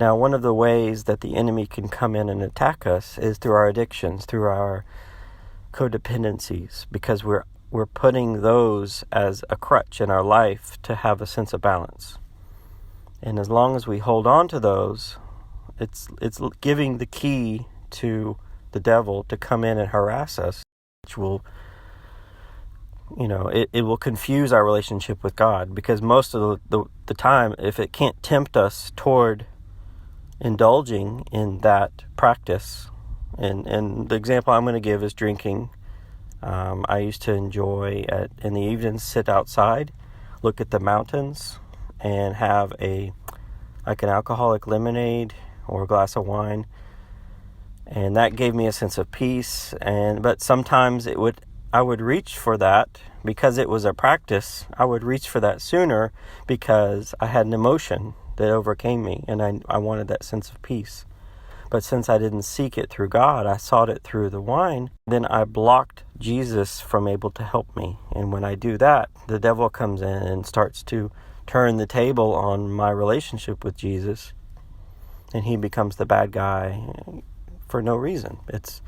Now, one of the ways that the enemy can come in and attack us is through our addictions, through our co-dependencies, because we're putting those as a crutch in our life to have a sense of balance. And as long as we hold on to those, it's giving the key to the devil to come in and harass us, which will, it will confuse our relationship with God, because most of the time, if it can't tempt us toward indulging in that practice, and the example I'm going to give is drinking. I used to enjoy in the evenings sit outside, look at the mountains, and have an alcoholic lemonade or a glass of wine, and that gave me a sense of peace. But sometimes I would reach for that because it was a practice. I would reach for that sooner because I had an emotion that overcame me, and I wanted that sense of peace. But since I didn't seek it through God, I sought it through the wine, then I blocked Jesus from able to help me. And when I do that, the devil comes in and starts to turn the table on my relationship with Jesus, and he becomes the bad guy for no reason. It's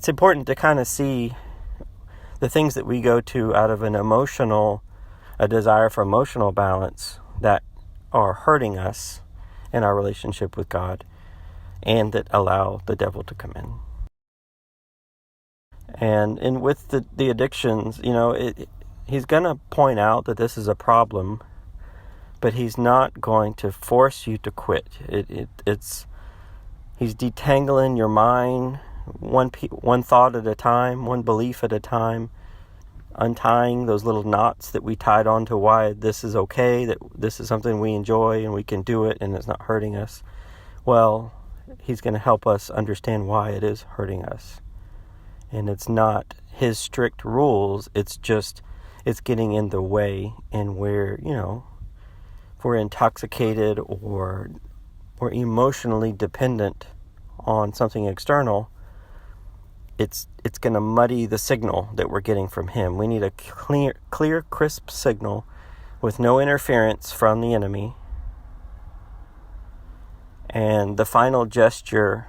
important to kind of see the things that we go to out of a desire for emotional balance that are hurting us in our relationship with God, and that allow the devil to come in. And with the addictions, he's going to point out that this is a problem, but he's not going to force you to quit. He's detangling your mind one thought at a time, one belief at a time, untying those little knots that we tied on to why this is okay, that this is something we enjoy and we can do it and it's not hurting us. Well, he's going to help us understand why it is hurting us. And it's not his strict rules, it's getting in the way, and where, if we're intoxicated or emotionally dependent on something external, it's going to muddy the signal that we're getting from him. We need a clear, crisp signal with no interference from the enemy. And the final gesture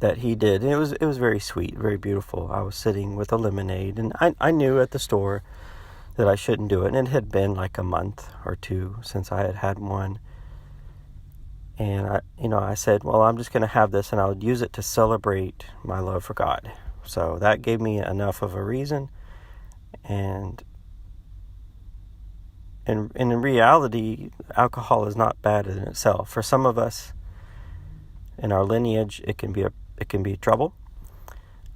that he did, and it was very sweet, very beautiful. I was sitting with a lemonade, and I knew at the store that I shouldn't do it, and it had been like a month or two since I had one. And I said, well, I'm just going to have this, and I'll use it to celebrate my love for God. So that gave me enough of a reason. And in reality, alcohol is not bad in itself. For some of us, in our lineage, it can be trouble.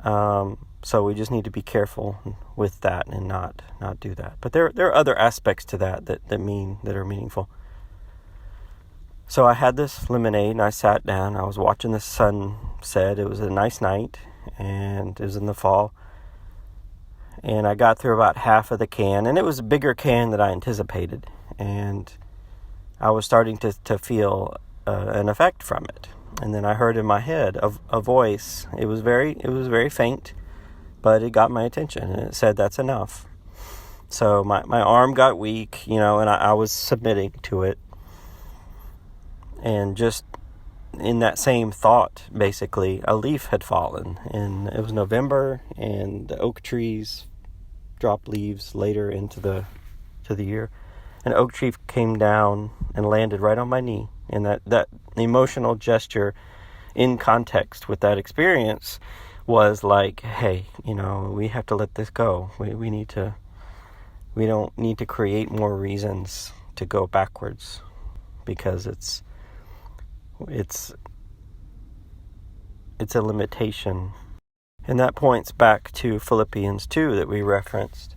So we just need to be careful with that and not do that. But there are other aspects to that are meaningful. So I had this lemonade, and I sat down. I was watching the sunset. It was a nice night, and it was in the fall. And I got through about half of the can, and it was a bigger can than I anticipated. And I was starting to feel an effect from it. And then I heard in my head a voice. It was very faint, but it got my attention, and it said, "That's enough." So my arm got weak, and I was submitting to it. And just in that same thought, basically, a leaf had fallen. And it was November, and the oak trees dropped leaves later into the year. An oak tree came down and landed right on my knee. And that emotional gesture in context with that experience was like, hey, we have to let this go. We don't need to create more reasons to go backwards, because it's a limitation. And that points back to Philippians 2 that we referenced.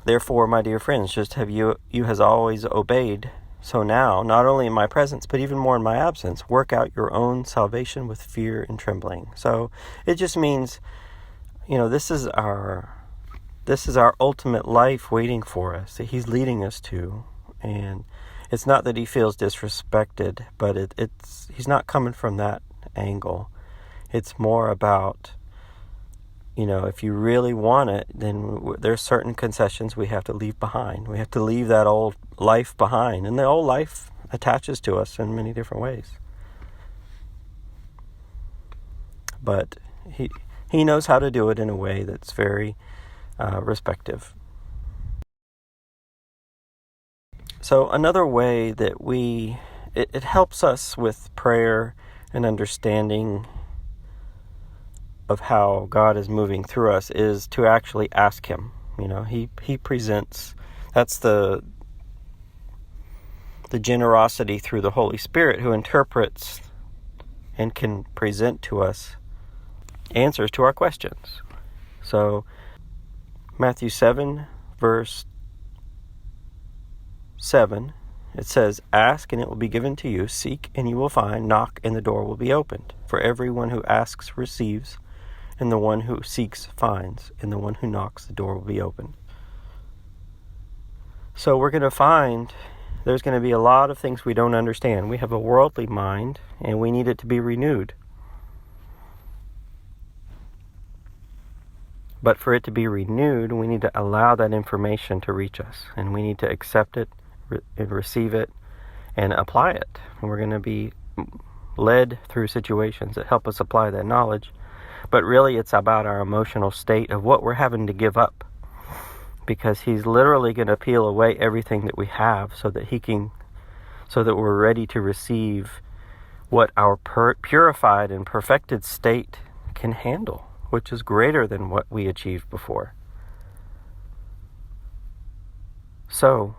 Therefore, my dear friends, just have you has always obeyed, so now, not only in my presence, but even more in my absence, work out your own salvation with fear and trembling. So it just means, this is our ultimate life waiting for us, that he's leading us to. And it's not that he feels disrespected, but he's not coming from that angle. It's more about if you really want it, then there's certain concessions we have to leave behind. We have to leave that old life behind. And the old life attaches to us in many different ways. But he knows how to do it in a way that's very respective. So another way that it helps us with prayer and understanding of how God is moving through us is to actually ask him. He presents, that's the generosity through the Holy Spirit, who interprets and can present to us answers to our questions. So Matthew 7 verse 7, it says, "Ask and it will be given to you, seek and you will find, knock and the door will be opened. For everyone who asks receives, and the one who seeks finds, and the one who knocks the door will be opened." So we're going to find there's going to be a lot of things we don't understand. We have a worldly mind, and we need it to be renewed. But for it to be renewed, we need to allow that information to reach us, and we need to accept it and receive it and apply it. And we're going to be led through situations that help us apply that knowledge. But really, it's about our emotional state of what we're having to give up, because he's literally going to peel away everything that we have so that we're ready to receive what our purified and perfected state can handle, which is greater than what we achieved before. So,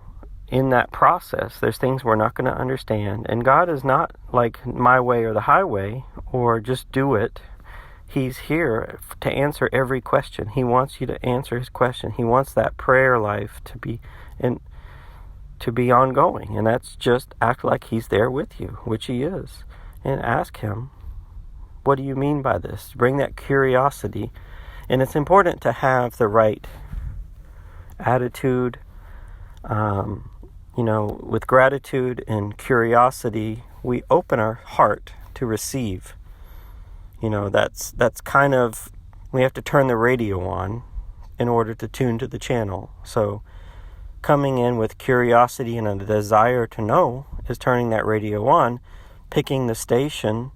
in that process, there's things we're not going to understand. And God is not like my way or the highway, or just do it. He's here to answer every question. He wants you to answer his question. He wants that prayer life to be ongoing. And that's just act like he's there with you, which he is. And ask him, what do you mean by this? Bring that curiosity. And it's important to have the right attitude. With gratitude and curiosity, we open our heart to receive. That's kind of, we have to turn the radio on in order to tune to the channel. So coming in with curiosity and a desire to know is turning that radio on. Picking the station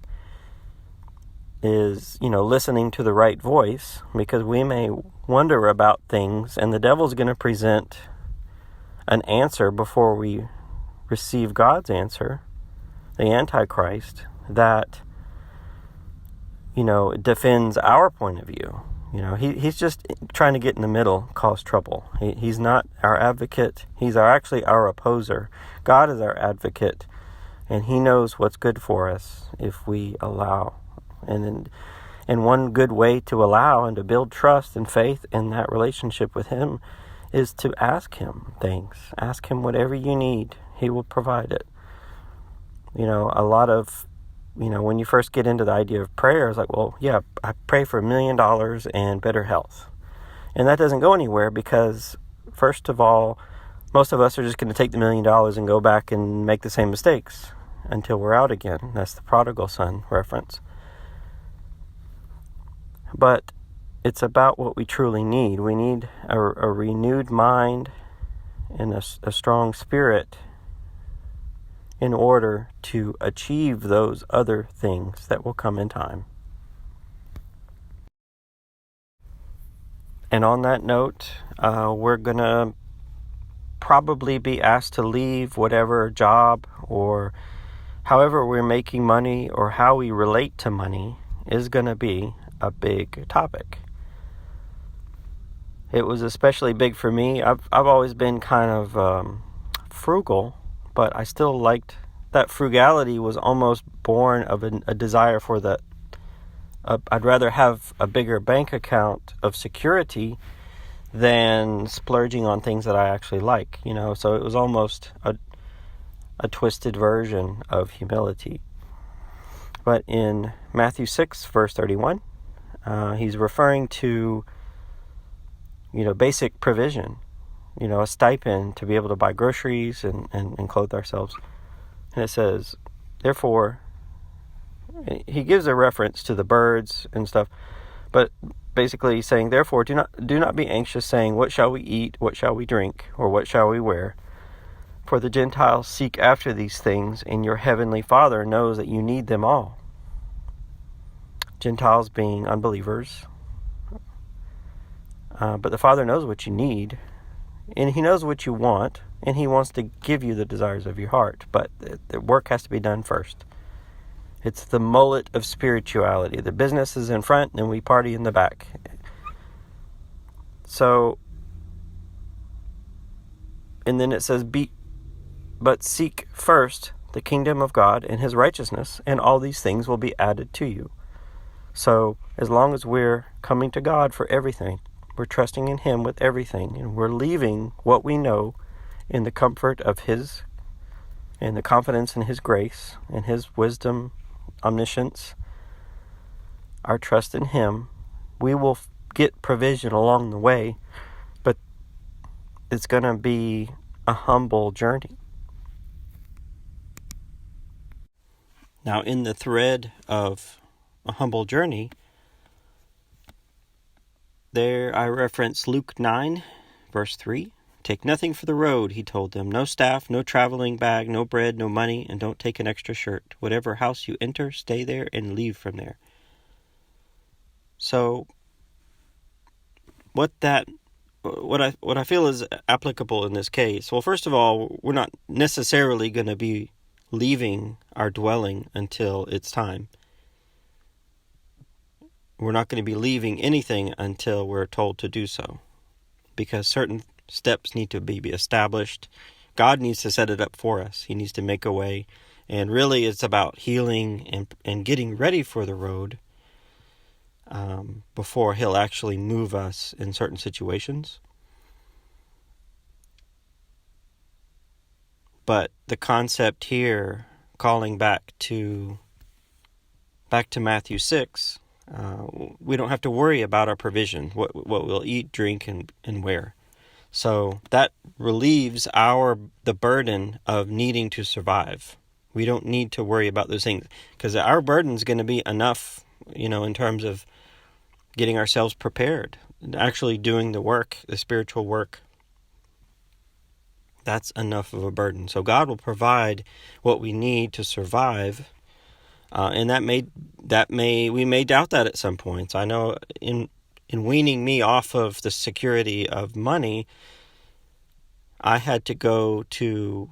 is, listening to the right voice, because we may wonder about things, and the devil's going to present an answer before we receive God's answer, the Antichrist, that defends our point of view. He's just trying to get in the middle, cause trouble. He's not our advocate. He's actually our opposer. God is our advocate, and he knows what's good for us if we allow. And one good way to allow and to build trust and faith in that relationship with him is to ask him things. Ask him whatever you need. He will provide it. A lot of, when you first get into the idea of prayer, it's like, well, yeah, I pray for $1 million and better health. And that doesn't go anywhere, because, first of all, most of us are just going to take the $1 million and go back and make the same mistakes until we're out again. That's the prodigal son reference. But it's about what we truly need. We need a renewed mind and a strong spirit in order to achieve those other things that will come in time. And on that note, we're going to probably be asked to leave whatever job or however we're making money, or how we relate to money is going to be a big topic. It was especially big for me. I've always been kind of frugal, but I still liked that frugality was almost born of a desire for that. I'd rather have a bigger bank account of security than splurging on things that I actually like, So it was almost a twisted version of humility. But in Matthew 6, verse 31, he's referring to basic provision, a stipend to be able to buy groceries and clothe ourselves. And it says, therefore, he gives a reference to the birds and stuff, but basically saying, therefore, do not be anxious, saying, what shall we eat, what shall we drink, or what shall we wear? For the Gentiles seek after these things, and your heavenly Father knows that you need them all. Gentiles being unbelievers. But the Father knows what you need, and He knows what you want, and He wants to give you the desires of your heart. But the work has to be done first. It's the mullet of spirituality. The business is in front, and we party in the back. So, and then it says, but seek first the kingdom of God and His righteousness, and all these things will be added to you. So, as long as we're coming to God for everything, we're trusting in Him with everything, and we're leaving what we know in the comfort of His, and the confidence in His grace, and His wisdom, omniscience, our trust in Him, we will get provision along the way, but it's going to be a humble journey. Now, in the thread of a humble journey, there I reference Luke 9, verse 3. Take nothing for the road, He told them. No staff, no traveling bag, no bread, no money, and don't take an extra shirt. Whatever house you enter, stay there and leave from there. So, what I feel is applicable in this case, well, first of all, we're not necessarily going to be leaving our dwelling until it's time. We're not going to be leaving anything until we're told to do so, because certain steps need to be established. God needs to set it up for us. He needs to make a way. And really it's about healing and getting ready for the road before He'll actually move us in certain situations. But the concept here, calling back to Matthew 6, we don't have to worry about our provision, what we'll eat, drink, and wear. So that relieves the burden of needing to survive. We don't need to worry about those things, because our burden is going to be enough, in terms of getting ourselves prepared, actually doing the work, the spiritual work. That's enough of a burden. So God will provide what we need to survive, and we may doubt that at some points. I know in weaning me off of the security of money, I had to go to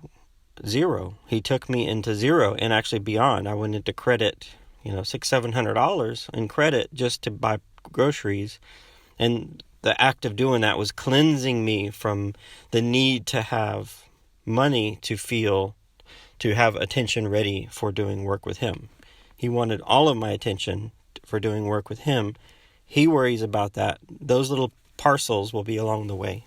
zero. He took me into zero, and actually beyond. I went into credit, $600-700 in credit just to buy groceries, and the act of doing that was cleansing me from the need to have money to have attention ready for doing work with Him. He wanted all of my attention for doing work with Him. He worries about that. Those little parcels will be along the way.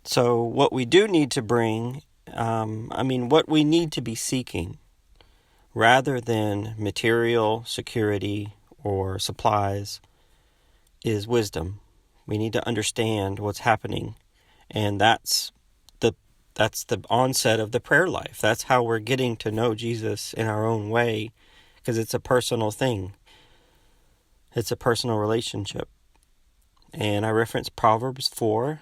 So what we do need to bring, what we need to be seeking, rather than material security or supplies, is wisdom. We need to understand what's happening, and that's the onset of the prayer life. That's how we're getting to know Jesus in our own way, because it's a personal thing. It's a personal relationship. And I reference Proverbs 4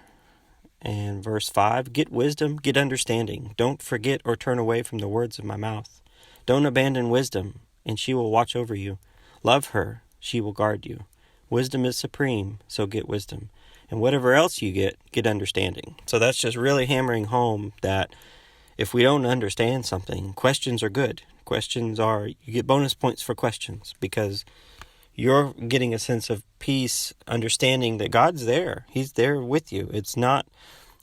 and verse 5. Get wisdom, get understanding. Don't forget or turn away from the words of my mouth. Don't abandon wisdom, and she will watch over you. Love her, she will guard you. Wisdom is supreme, so get wisdom. And whatever else you get understanding. So that's just really hammering home that if we don't understand something, questions are good. You get bonus points for questions, because you're getting a sense of peace, understanding that God's there. He's there with you. It's not,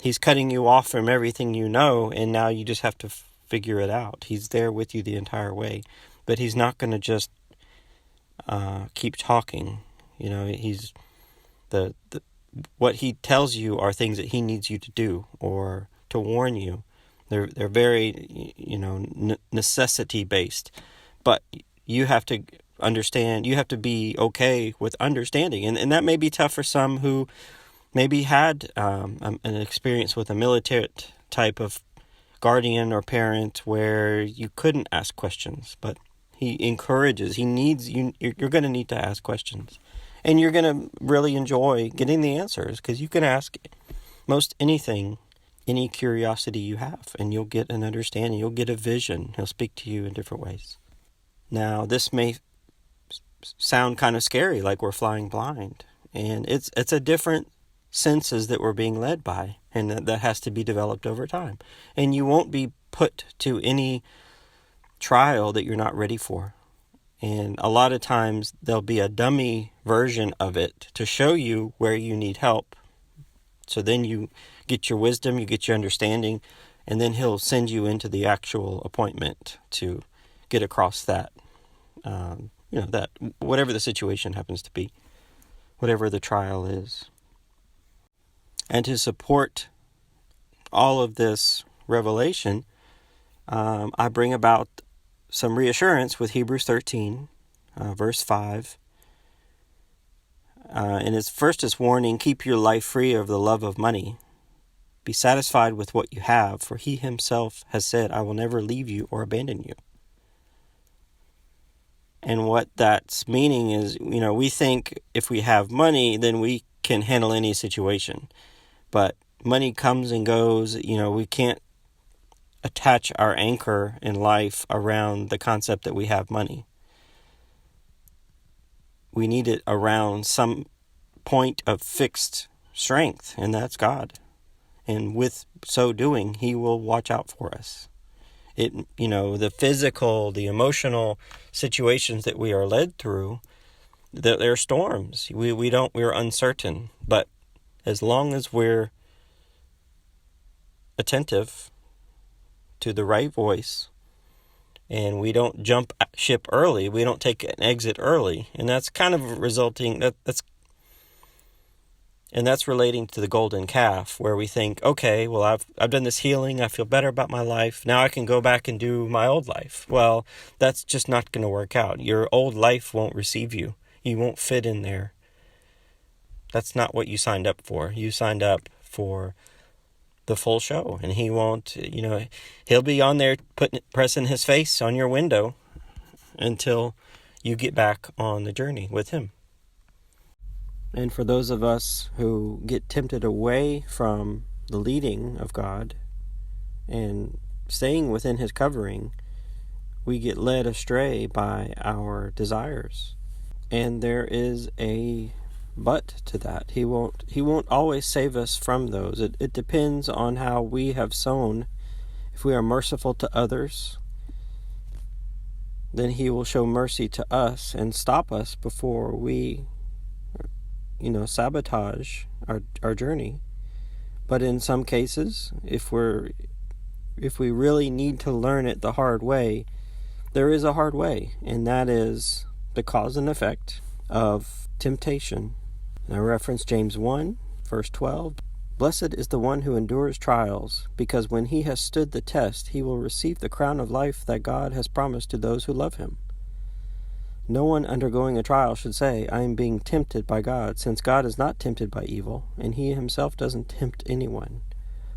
He's cutting you off from everything you know, and now you just have to figure it out. He's there with you the entire way. But He's not going to just keep talking. He's what He tells you are things that He needs you to do or to warn you. They're very, necessity based. But you have to understand, you have to be okay with understanding. And that may be tough for some who maybe had an experience with a military type of guardian or parent where you couldn't ask questions. But He encourages. He needs you. You're going to need to ask questions. And you're going to really enjoy getting the answers, because you can ask most anything, any curiosity you have, and you'll get an understanding. You'll get a vision. He'll speak to you in different ways. Now, this may sound kind of scary, like we're flying blind. And it's a different senses that we're being led by, and that has to be developed over time. And you won't be put to any trial that you're not ready for. And a lot of times there'll be a dummy version of it to show you where you need help. So then you get your wisdom, you get your understanding, and then he'll send you into the actual appointment to get across that, that whatever the situation happens to be, whatever the trial is. And to support all of this revelation, I bring about some reassurance with Hebrews 13, verse 5. And it's first this warning: keep your life free of the love of money. Be satisfied with what you have, for he himself has said, I will never leave you or abandon you. And what that's meaning is, we think if we have money, then we can handle any situation. But money comes and goes. We can't attach our anchor in life around the concept that we have money. We need it around some point of fixed strength, and that's God. And with so doing, he will watch out for us. The physical, the emotional situations that we are led through, they're storms. We're uncertain. But as long as we're attentive to the right voice, and we don't jump ship early, we don't take an exit early, and that's kind of resulting, that's relating to the golden calf, where we think, okay, well, I've done this healing, I feel better about my life, now I can go back and do my old life. Well, that's just not going to work out. Your old life won't receive you. You won't fit in there. That's not what you signed up for. You signed up for the full show, and he won't, he'll be on there pressing his face on your window until you get back on the journey with him. And for those of us who get tempted away from the leading of God and staying within his covering, we get led astray by our desires. And there is a but to that. He won't always save us from those. It depends on how we have sown. If we are merciful to others, then he will show mercy to us and stop us before we sabotage our journey. But in some cases, if we really need to learn it the hard way, there is a hard way, and that is the cause and effect of temptation. And I reference James 1, verse 12. Blessed is the one who endures trials, because when he has stood the test, he will receive the crown of life that God has promised to those who love him. No one undergoing a trial should say, I am being tempted by God, since God is not tempted by evil, and he himself doesn't tempt anyone.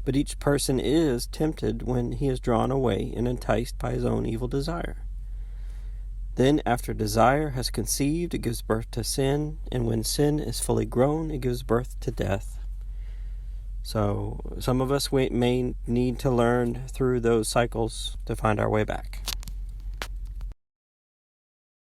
But each person is tempted when he is drawn away and enticed by his own evil desire. Then, after desire has conceived, it gives birth to sin, and when sin is fully grown, it gives birth to death. So, some of us may need to learn through those cycles to find our way back.